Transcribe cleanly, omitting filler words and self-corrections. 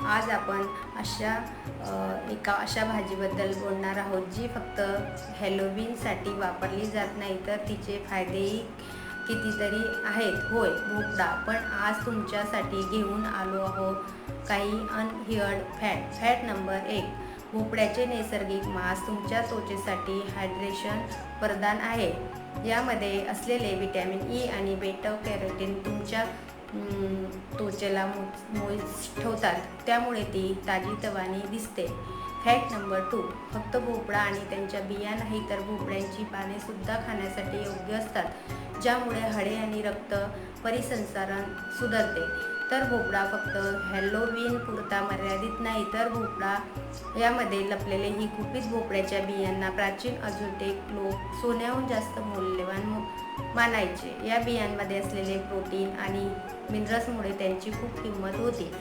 आज आपण एका अशा भाजीबद्दल बोलणार आहोत जी फक्त हॅलोवीनसाठी वापरली जात नाही तर तिचे फायदेही कितीतरी आहेत. होय, भोपळा. पण आज तुमच्यासाठी घेऊन आलो आहोत काही अनहिअर्ड फॅट नंबर 1. भोपळ्याचे नैसर्गिक मांस तुमच्या त्वचेसाठी हायड्रेशन वरदान आहे. यामध्ये असलेले व्हिटॅमिन ई आणि बेटा कॅरोटीन तुमच्या त्वचेला मॉइस्ट ठेवतात, त्यामुळे ती ताजीतवानी दिसते. Fact number 2. फक्त भोपळा आणि त्यांच्या बिया नाही तर भोपळ्यांची पाने सुद्धा खाण्यासाठी योग्य असतात, ज्यामुळे हाडे आणि रक्त परिसंचरण सुधारते. तर भोपळा फक्त हॅलोवीन पुरता मर्यादित नाही, तर भोपळा यामध्ये लपलेले ही गुपित भोपळ्याच्या बियांना प्राचीन अझ्टेक लोक सोन्याहून जास्त मौल्यवान मानायचे. या बियांमध्ये असलेले प्रोटीन आणि मिनरल्समुळे त्यांची खूप किंमत होती.